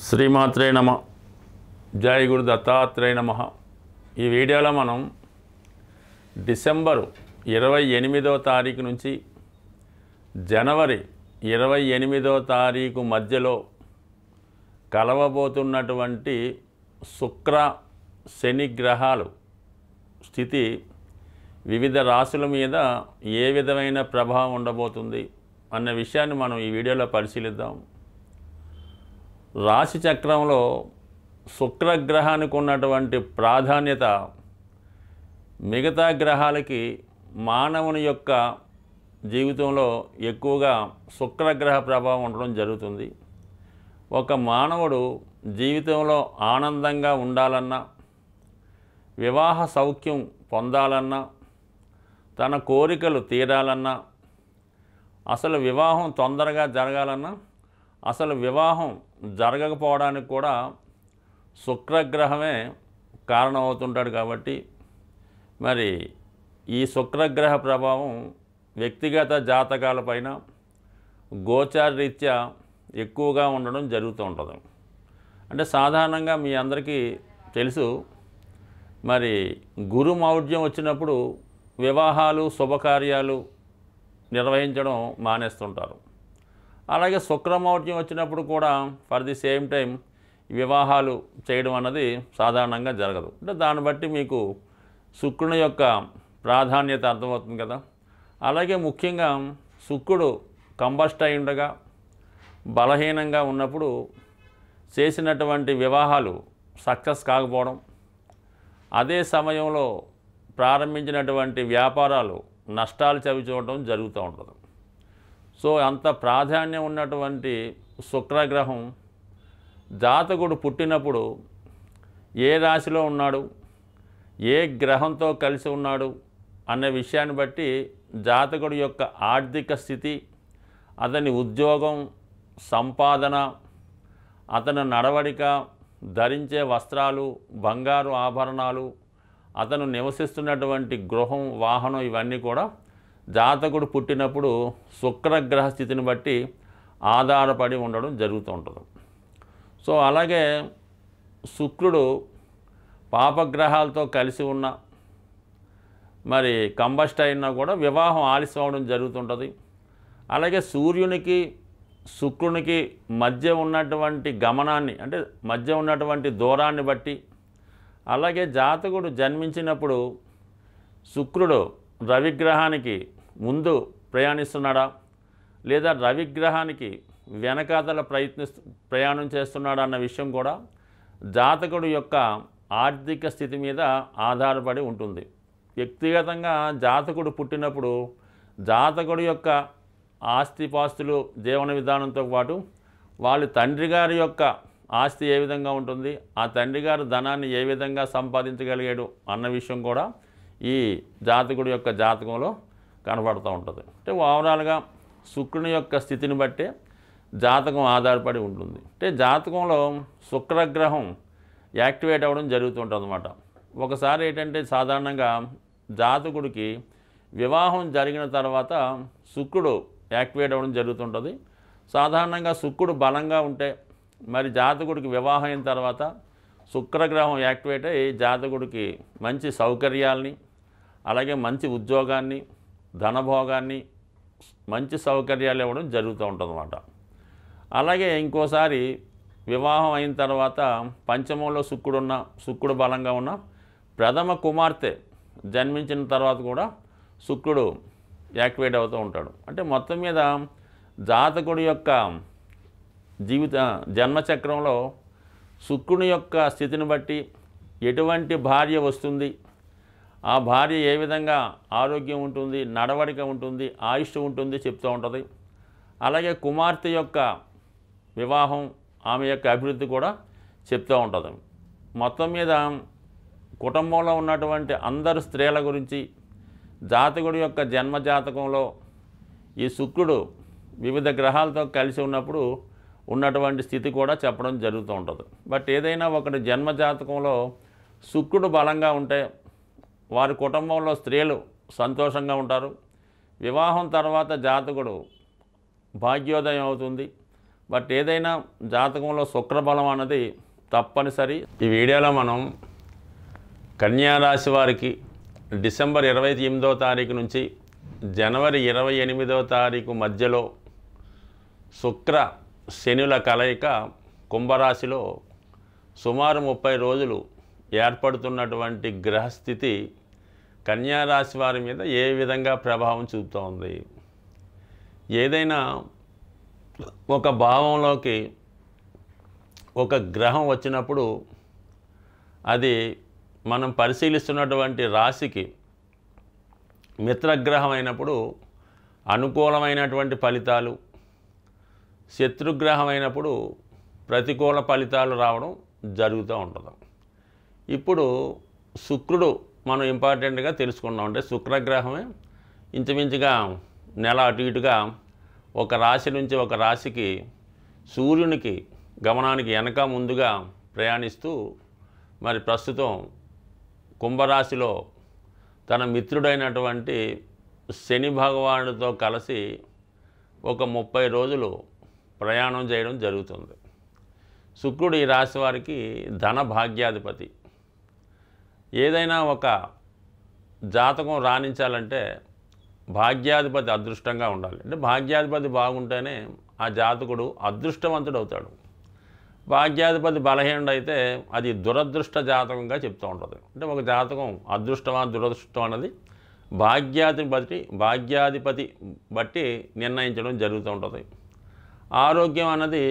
శ్రీమాత్రే నమ. జై గురు దత్తాత్రేయ నమ. ఈ వీడియోలో మనం డిసెంబరు 28వ తారీఖు నుంచి జనవరి 28వ తారీఖు మధ్యలో కలవబోతున్నటువంటి శుక్ర శని గ్రహాలు స్థితి వివిధ రాశుల మీద ఏ విధమైన ప్రభావం ఉండబోతుంది అన్న విషయాన్ని మనం ఈ వీడియోలో పరిశీలిద్దాం. రాశి చక్రంలో శుక్రగ్రహానికి ఉన్నటువంటి ప్రాధాన్యత మిగతా గ్రహాలకి మానవుని యొక్క జీవితంలో ఎక్కువగా శుక్రగ్రహ ప్రభావం ఉండడం జరుగుతుంది. ఒక మానవుడు జీవితంలో ఆనందంగా ఉండాలన్నా, వివాహ సౌఖ్యం పొందాలన్నా, తన కోరికలు తీరాలన్నా, అసలు వివాహం తొందరగా జరగాలన్నా, అసలు వివాహం జరగకపోవడానికి కూడా శుక్రగ్రహమే కారణమవుతుంటాడు. కాబట్టి మరి ఈ శుక్రగ్రహ ప్రభావం వ్యక్తిగత జాతకాలపైన గోచారరీత్యా ఎక్కువగా ఉండడం జరుగుతూ ఉంటుంది. అంటే సాధారణంగా మీ అందరికీ తెలుసు, మరి గురు మౌఢ్యం వచ్చినప్పుడు వివాహాలు శుభకార్యాలు నిర్వహించడం మానేస్తుంటారు. అలాగే శుక్రమౌఢ్యం వచ్చినప్పుడు కూడా ఫర్ ది సేమ్ టైం వివాహాలు చేయడం అన్నది సాధారణంగా జరగదు. అంటే దాన్ని బట్టి మీకు శుక్రుని యొక్క ప్రాధాన్యత అర్థమవుతుంది కదా. అలాగే ముఖ్యంగా శుక్రుడు కంబస్ట్ అయి ఉండగా బలహీనంగా ఉన్నప్పుడు చేసినటువంటి వివాహాలు సక్సెస్ కాకపోవడం, అదే సమయంలో ప్రారంభించినటువంటి వ్యాపారాలు నష్టాలు చవిచూడడం జరుగుతూ ఉంటుంది. సో అంత ప్రాధాన్యం ఉన్నటువంటి శుక్రగ్రహం జాతకుడు పుట్టినప్పుడు ఏ రాశిలో ఉన్నాడు, ఏ గ్రహంతో కలిసి ఉన్నాడు అనే విషయాన్ని బట్టి జాతకుడి యొక్క ఆర్థిక స్థితి, అతని ఉద్యోగం, సంపాదన, అతని నడవడిక, ధరించే వస్త్రాలు, బంగారు ఆభరణాలు, అతను నివసిస్తున్నటువంటి గృహం, వాహనం ఇవన్నీ కూడా జాతకుడు పుట్టినప్పుడు శుక్రగ్రహ స్థితిని బట్టి ఆధారపడి ఉండడం జరుగుతూ ఉంటుంది. సో అలాగే శుక్రుడు పాపగ్రహాలతో కలిసి ఉన్న మరి కంబస్ట్ అయినా కూడా వివాహం ఆలస్యం అవడం జరుగుతుంటుంది. అలాగే సూర్యునికి శుక్రునికి మధ్య ఉన్నటువంటి గమనాన్ని, అంటే మధ్య ఉన్నటువంటి దూరాన్ని బట్టి, అలాగే జాతకుడు జన్మించినప్పుడు శుక్రుడు రవిగ్రహానికి ముందు ప్రయాణిస్తున్నాడా లేదా రవిగ్రహానికి వెనకాతల ప్రయాణం చేస్తున్నాడా అన్న విషయం కూడా జాతకుడు యొక్క ఆర్థిక స్థితి మీద ఆధారపడి ఉంటుంది. వ్యక్తిగతంగా జాతకుడు పుట్టినప్పుడు జాతకుడు యొక్క ఆస్తిపాస్తులు, జీవన విధానంతో పాటు వాళ్ళ తండ్రి గారి యొక్క ఆస్తి ఏ విధంగా ఉంటుంది, ఆ తండ్రి గారు ధనాన్ని ఏ విధంగా సంపాదించగలిగాడు అన్న విషయం కూడా ఈ జాతకుడి యొక్క జాతకంలో కనబడుతూ ఉంటుంది. అంటే ఓవరాల్గా శుక్రుని యొక్క స్థితిని బట్టే జాతకం ఆధారపడి ఉంటుంది. అంటే జాతకంలో శుక్రగ్రహం యాక్టివేట్ అవ్వడం జరుగుతుంటుంది అన్నమాట. ఒకసారి ఏంటంటే సాధారణంగా జాతకుడికి వివాహం జరిగిన తర్వాత శుక్రుడు యాక్టివేట్ అవ్వడం జరుగుతుంటుంది. సాధారణంగా శుక్రుడు బలంగా ఉంటే మరి జాతకుడికి వివాహం అయిన తర్వాత శుక్రగ్రహం యాక్టివేట్ అయ్యి జాతకుడికి మంచి సౌకర్యాల్ని, అలాగే మంచి ఉద్యోగాన్ని, ధనభోగాన్ని, మంచి సౌకర్యాలు ఇవ్వడం జరుగుతూ ఉంటుందన్నమాట. అలాగే ఇంకోసారి వివాహం అయిన తర్వాత పంచమంలో శుక్రుడు బలంగా ఉన్న ప్రథమ కుమార్తె జన్మించిన తర్వాత కూడా శుక్రుడు యాక్టివేట్ అవుతూ ఉంటాడు. అంటే మొత్తం మీద జాతకుడి యొక్క జన్మచక్రంలో శుక్రుని యొక్క స్థితిని బట్టి ఎటువంటి భార్య వస్తుంది, ఆ భార్య ఏ విధంగా ఆరోగ్యం ఉంటుంది, నడవడిక ఉంటుంది, ఆయుష్ ఉంటుంది చెప్తూ ఉంటుంది. అలాగే కుమార్తె యొక్క వివాహం, ఆమె యొక్క అభివృద్ధి కూడా చెప్తూ ఉంటుంది. మొత్తం మీద కుటుంబంలో ఉన్నటువంటి అందరు స్త్రీల గురించి జాతకుడి యొక్క జన్మజాతకంలో ఈ శుక్రుడు వివిధ గ్రహాలతో కలిసి ఉన్నప్పుడు ఉన్నటువంటి స్థితి కూడా చెప్పడం జరుగుతూ ఉంటుంది. బట్ ఏదైనా ఒకటి జన్మజాతకంలో శుక్రుడు బలంగా ఉంటే వారి కుటుంబంలో స్త్రీలు సంతోషంగా ఉంటారు. వివాహం తర్వాత జాతకుడు భాగ్యోదయం అవుతుంది. బట్ ఏదైనా జాతకంలో శుక్రబలం అన్నది తప్పనిసరి. ఈ వీడియోలో మనం కన్యారాశి వారికి డిసెంబర్ 28వ తారీఖు నుంచి జనవరి 28వ తారీఖు మధ్యలో శుక్ర శనుల కలయిక కుంభరాశిలో సుమారు 30 రోజులు ఏర్పడుతున్నటువంటి గ్రహస్థితి కన్యారాశి వారి మీద ఏ విధంగా ప్రభావం చూపుతోంది. ఏదైనా ఒక భావంలోకి ఒక గ్రహం వచ్చినప్పుడు అది మనం పరిశీలిస్తున్నటువంటి రాశికి మిత్రగ్రహం అయినప్పుడు అనుకూలమైనటువంటి ఫలితాలు, శత్రుగ్రహం అయినప్పుడు ప్రతికూల ఫలితాలు రావడం జరుగుతూ ఉంటుంది. ఇప్పుడు శుక్రుడు మనం ఇంపార్టెంట్గా తెలుసుకున్నాం. అంటే శుక్రగ్రహమే ఇంచుమించుగా నెల అటు ఇటుగా ఒక రాశి నుంచి ఒక రాశికి సూర్యునికి గమనానికి వెనక ముందుగా ప్రయాణిస్తూ మరి ప్రస్తుతం కుంభరాశిలో తన మిత్రుడైనటువంటి శని భగవానుడితో కలిసి ఒక 30 రోజులు ప్రయాణం చేయడం జరుగుతుంది. శుక్రుడు ఈ రాశి వారికి ధన భాగ్యాధిపతి. ఏదైనా ఒక జాతకం రాణించాలంటే భాగ్యాధిపతి అదృష్టంగా ఉండాలి. అంటే భాగ్యాధిపతి బాగుంటేనే ఆ జాతకుడు అదృష్టవంతుడు అవుతాడు. భాగ్యాధిపతి బలహీనుడు అయితే అది దురదృష్ట జాతకంగా చెప్తూ ఉంటుంది. అంటే ఒక జాతకం అదృష్టమా దురదృష్టం అన్నది భాగ్యాధిపతి బట్టి నిర్ణయించడం జరుగుతూ ఉంటుంది. ఆరోగ్యం అన్నది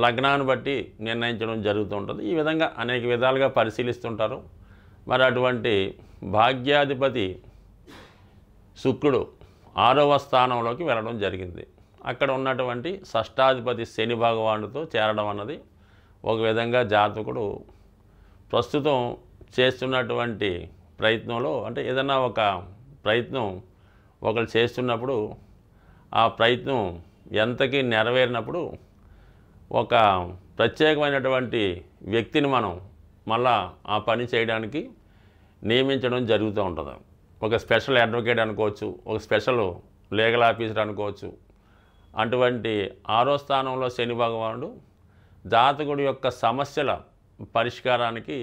లగ్నాన్ని బట్టి నిర్ణయించడం జరుగుతూ ఉంటుంది. ఈ విధంగా అనేక విధాలుగా పరిశీలిస్తుంటారు. మరి అటువంటి భాగ్యాధిపతి శుక్రుడు 6వ స్థానంలోకి వెళ్ళడం జరిగింది. అక్కడ ఉన్నటువంటి షష్టాధిపతి శని భగవానుడితో చేరడం అన్నది ఒక విధంగా జాతకుడు ప్రస్తుతం చేస్తున్నటువంటి ప్రయత్నంలో, అంటే ఏదైనా ఒక ప్రయత్నం ఒకరు చేస్తున్నప్పుడు ఆ ప్రయత్నం ఎంతకీ నెరవేరినప్పుడు ఒక ప్రత్యేకమైనటువంటి వ్యక్తిని మనం మళ్ళా ఆ పని చేయడానికి నియమించడం జరుగుతూ ఉంటుంది. ఒక స్పెషల్ అడ్వకేట్ అనుకోవచ్చు, ఒక స్పెషల్ లీగల్ ఆఫీసర్ అనుకోవచ్చు. అటువంటి 6వ స్థానంలో శని భగవానుడు జాతకుడి యొక్క సమస్యల పరిష్కారానికి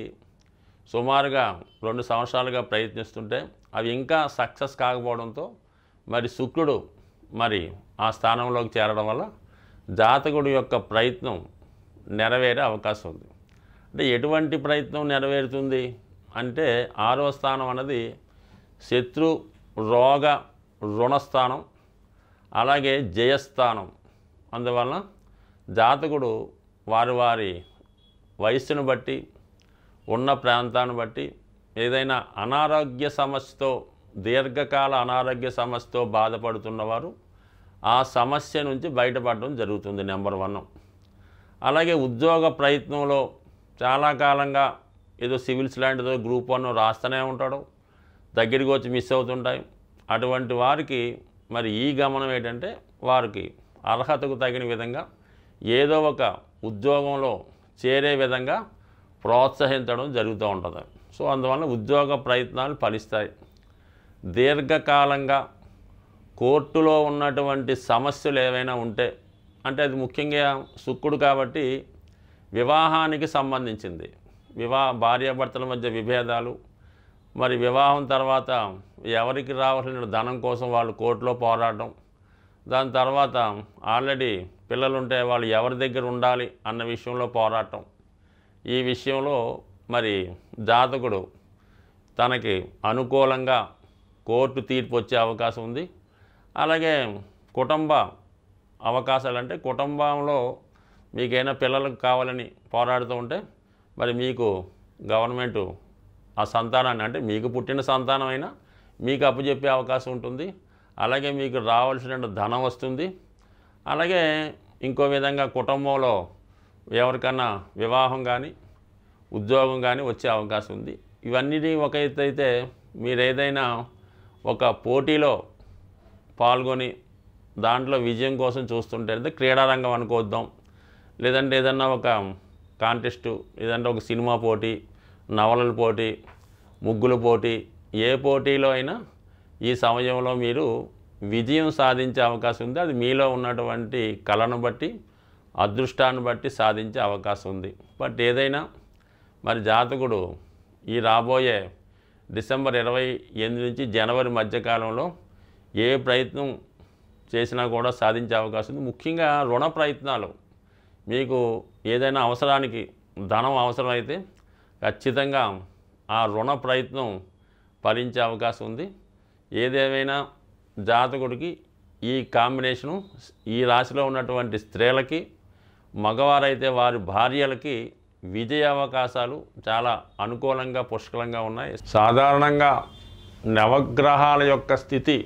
సుమారుగా 2 సంవత్సరాలుగా ప్రయత్నిస్తుంటే అవి ఇంకా సక్సెస్ కాకపోవడంతో మరి శుక్రుడు మరి ఆ స్థానంలోకి చేరడం వల్ల జాతకుడి యొక్క ప్రయత్నం నెరవేరే అవకాశం ఉంది. అంటే ఎటువంటి ప్రయత్నం నెరవేరుతుంది అంటే 6వ స్థానం అన్నది శత్రు రోగ రుణస్థానం, అలాగే జయస్థానం. అందువలన జాతకుడు వారి వయస్సును బట్టి ఉన్న ప్రాంతాన్ని బట్టి ఏదైనా అనారోగ్య సమస్యతో దీర్ఘకాల అనారోగ్య సమస్యతో బాధపడుతున్నవారు ఆ సమస్య నుంచి బయటపడడం జరుగుతుంది. నెంబర్ 1. అలాగే ఉద్యోగ ప్రయత్నంలో చాలా కాలంగా ఏదో సివిల్స్ లాంటిదో గ్రూప్ 1 రాస్తూనే ఉంటాడు, దగ్గరికి వచ్చి మిస్ అవుతుంటాయి. అటువంటి వారికి మరి ఈ గమనం ఏంటంటే వారికి అర్హతకు తగిన విధంగా ఏదో ఒక ఉద్యోగంలో చేరే విధంగా ప్రోత్సహించడం జరుగుతూ ఉంటుంది. సో అందువల్ల ఉద్యోగ ప్రయత్నాలు ఫలిస్తాయి. దీర్ఘకాలంగా కోర్టులో ఉన్నటువంటి సమస్యలు ఏవైనా ఉంటే, అంటే అది ముఖ్యంగా శుక్రుడు కాబట్టి వివాహానికి సంబంధించింది. భార్యాభర్తల మధ్య విభేదాలు, మరి వివాహం తర్వాత ఎవరికి రావాల్సిన ధనం కోసం వాళ్ళు కోర్టులో పోరాటం, దాని తర్వాత ఆల్రెడీ పిల్లలుంటే వాళ్ళు ఎవరి దగ్గర ఉండాలి అన్న విషయంలో పోరాటం. ఈ విషయంలో మరి జాతకుడు తనకి అనుకూలంగా కోర్టు తీర్పు వచ్చే అవకాశం ఉంది. అలాగే కుటుంబ అవకాశాలు, అంటే కుటుంబంలో మీకైనా పిల్లలకు కావాలని పోరాడుతూ ఉంటే మరి మీకు గవర్నమెంటు ఆ సంతానాన్ని, అంటే మీకు పుట్టిన సంతానమైనా మీకు అప్పచెప్పే అవకాశం ఉంటుంది. అలాగే మీకు రావాల్సిన ధనం వస్తుంది. అలాగే ఇంకో విధంగా కుటుంబంలో ఎవరికన్నా వివాహం కానీ ఉద్యోగం కానీ వచ్చే అవకాశం ఉంది. ఇవన్నీ ఒక ఎత్తు అయితే, మీరు ఏదైనా ఒక పోటీలో పాల్గొని దాంట్లో విజయం కోసం చూస్తుంటే, అంటే క్రీడారంగం అనుకోద్దాం, లేదంటే ఏదన్నా ఒక కాంటెస్టు, లేదంటే ఒక సినిమా పోటీ, నవలల పోటీ, ముగ్గుల పోటీ, ఏ పోటీలో అయినా ఈ సమయంలో మీరు విజయం సాధించే అవకాశం ఉంది. అది మీలో ఉన్నటువంటి కళను బట్టి, అదృష్టాన్ని బట్టి సాధించే అవకాశం ఉంది. బట్ ఏదైనా మరి జాతకుడు ఈ రాబోయే డిసెంబర్ 28 నుంచి జనవరి మధ్యకాలంలో ఏ ప్రయత్నం చేసినా కూడా సాధించే అవకాశం ఉంది. ముఖ్యంగా రుణ ప్రయత్నాలు, మీకు ఏదైనా అవసరానికి ధనం అవసరమైతే ఖచ్చితంగా ఆ రుణ ప్రయత్నం ఫలించే అవకాశం ఉంది. ఏదేమైనా జాతకుడికి ఈ కాంబినేషను ఈ రాశిలో ఉన్నటువంటి స్త్రీలకి, మగవారైతే వారి భార్యలకి విజయ అవకాశాలు చాలా అనుకూలంగా పుష్కలంగా ఉన్నాయి. సాధారణంగా నవగ్రహాల యొక్క స్థితి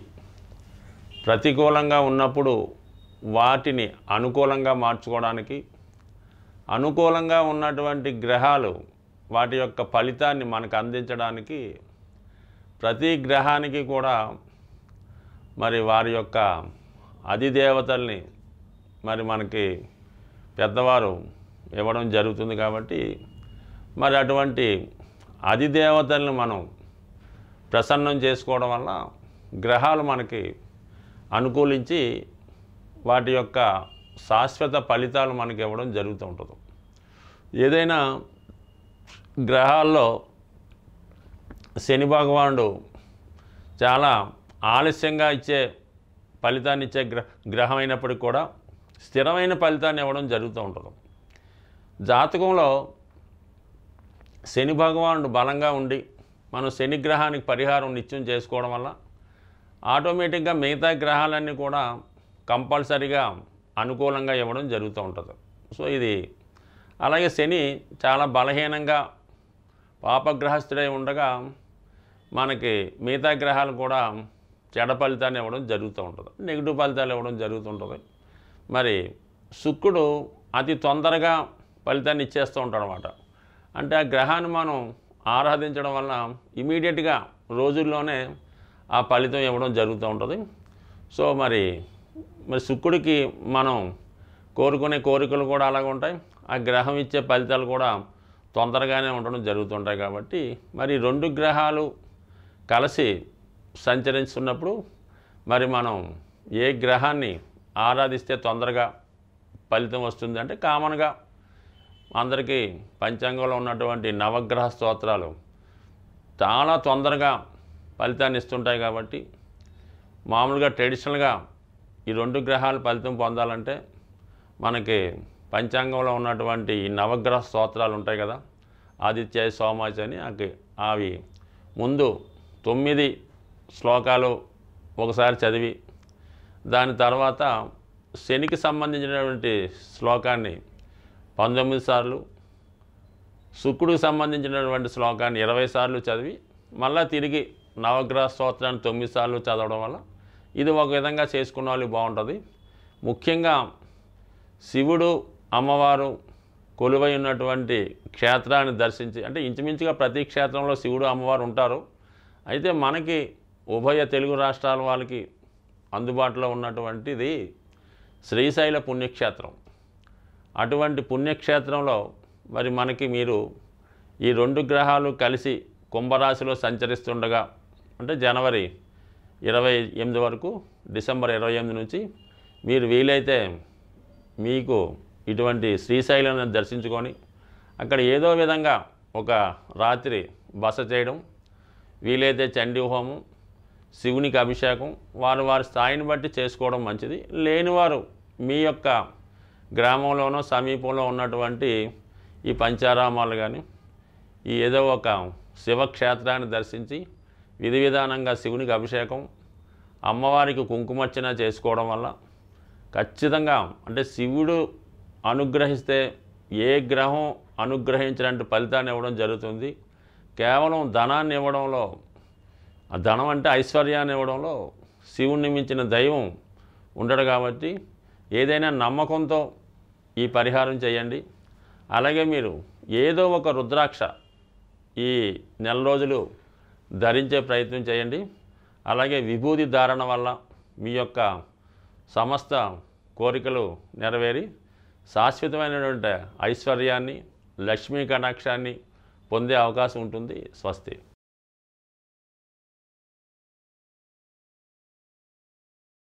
ప్రతికూలంగా ఉన్నప్పుడు వాటిని అనుకూలంగా మార్చుకోవడానికి, అనుకూలంగా ఉన్నటువంటి గ్రహాలు వాటి యొక్క ఫలితాన్ని మనకు అందించడానికి ప్రతి గ్రహానికి కూడా మరి వారి యొక్క అధిదేవతల్ని మరి మనకి పెద్దవారు ఇవ్వడం జరుగుతుంది. కాబట్టి మరి అటువంటి అధిదేవతల్ని మనం ప్రసన్నం చేసుకోవడం వల్ల గ్రహాలు మనకి అనుకూలించి వాటి యొక్క శాశ్వత ఫలితాలు మనకి ఇవ్వడం జరుగుతూ ఉంటుంది. ఏదైనా గ్రహాల్లో శని భగవానుడు చాలా ఆలస్యంగా ఇచ్చే ఫలితాన్ని ఇచ్చే గ్రహం అయినప్పటికీ కూడా స్థిరమైన ఫలితాన్ని ఇవ్వడం జరుగుతూ ఉంటుంది. జాతకంలో శని భగవానుడు బలంగా ఉండి మనం శని గ్రహానికి పరిహారం నిత్యం చేసుకోవడం వల్ల ఆటోమేటిక్గా మిగతా గ్రహాలన్నీ కూడా కంపల్సరీగా అనుకూలంగా ఇవ్వడం జరుగుతూ ఉంటుంది. సో ఇది అలాగే శని చాలా బలహీనంగా పాపగ్రహస్థుడై ఉండగా మనకి మిగతా గ్రహాలు కూడా చెడ ఫలితాన్ని ఇవ్వడం జరుగుతూ ఉంటుంది, నెగిటివ్ ఫలితాలు ఇవ్వడం జరుగుతుంటుంది. మరి శుక్రుడు అతి తొందరగా ఫలితాన్ని ఇచ్చేస్తూ ఉంటాడు అన్నమాట. అంటే ఆ గ్రహాన్ని మనం ఆరాధించడం వల్ల ఇమీడియట్గా రోజుల్లోనే ఆ ఫలితం ఇవ్వడం జరుగుతూ ఉంటుంది. సో మరి శుక్రుడికి మనం కోరుకునే కోరికలు కూడా అలాగే ఉంటాయి, ఆ గ్రహం ఇచ్చే ఫలితాలు కూడా తొందరగానే ఉండడం జరుగుతుంటాయి. కాబట్టి మరి రెండు గ్రహాలు కలిసి సంచరిస్తున్నప్పుడు మరి మనం ఏ గ్రహాన్ని ఆరాధిస్తే తొందరగా ఫలితం వస్తుంది అంటే కామన్గా అందరికీ పంచాంగంలో ఉన్నటువంటి నవగ్రహ స్తోత్రాలు చాలా తొందరగా ఫలితాన్ని ఇస్తుంటాయి. కాబట్టి మామూలుగా ట్రెడిషనల్గా ఈ రెండు గ్రహాలు ఫలితం పొందాలంటే మనకి పంచాంగంలో ఉన్నటువంటి ఈ నవగ్రహ స్తోత్రాలు ఉంటాయి కదా, ఆదిత్య సోమాచ అని, అవి ముందు 9 శ్లోకాలు ఒకసారి చదివి దాని తర్వాత శనికి సంబంధించినటువంటి శ్లోకాన్ని 19 సార్లు, శుక్రుడికి సంబంధించినటువంటి శ్లోకాన్ని 20 సార్లు చదివి మళ్ళీ తిరిగి నవగ్రహ స్తోత్రాన్ని 9 సార్లు చదవడం వల్ల ఇది ఒక విధంగా చేసుకున్న వాళ్ళకి బాగుంటుంది. ముఖ్యంగా శివుడు అమ్మవారు కొలువై ఉన్నటువంటి క్షేత్రాన్ని దర్శించి, అంటే ఇంచుమించుగా ప్రతి క్షేత్రంలో శివుడు అమ్మవారు ఉంటారు. అయితే మనకి ఉభయ తెలుగు రాష్ట్రాల వాళ్ళకి అందుబాటులో ఉన్నటువంటిది శ్రీశైల పుణ్యక్షేత్రం. అటువంటి పుణ్యక్షేత్రంలో మరి మనకి మీరు ఈ రెండు గ్రహాలు కలిసి కుంభరాశిలో సంచరిస్తుండగా, అంటే జనవరి 28 వరకు డిసెంబర్ 28 నుంచి మీరు వీలైతే మీకు ఇటువంటి శ్రీశైలాన్ని దర్శించుకొని అక్కడ ఏదో విధంగా ఒక రాత్రి బస చేయడం, వీలైతే చండీ హోమం, శివునికి అభిషేకం వారి వారి స్థాయిని బట్టి చేసుకోవడం మంచిది. లేనివారు మీ యొక్క గ్రామంలోనో సమీపంలో ఉన్నటువంటి ఈ పంచారామాలు కానీ ఈ ఏదో ఒక శివక్షేత్రాన్ని దర్శించి విధి విధానంగా శివునికి అభిషేకం, అమ్మవారికి కుంకుమర్చన చేసుకోవడం వల్ల ఖచ్చితంగా, అంటే శివుడు అనుగ్రహిస్తే ఏ గ్రహం అనుగ్రహించినట్టు ఫలితాన్ని ఇవ్వడం జరుగుతుంది. కేవలం ధనాన్ని ఇవ్వడంలో, ఆ ధనం అంటే ఐశ్వర్యాన్ని ఇవ్వడంలో శివుణ్ణి మించిన దైవం ఉండడు. కాబట్టి ఏదైనా నమ్మకంతో ఈ పరిహారం చేయండి. అలాగే మీరు ఏదో ఒక రుద్రాక్ష ఈ నెల రోజులు ధరించే ప్రయత్నం చేయండి. అలాగే విభూతి ధారణ వల్ల మీ యొక్క సమస్త కోరికలు నెరవేరి శాశ్వతమైనటువంటి ఐశ్వర్యాన్ని, లక్ష్మీ కటాక్షాన్ని పొందే అవకాశం ఉంటుంది. స్వస్తి.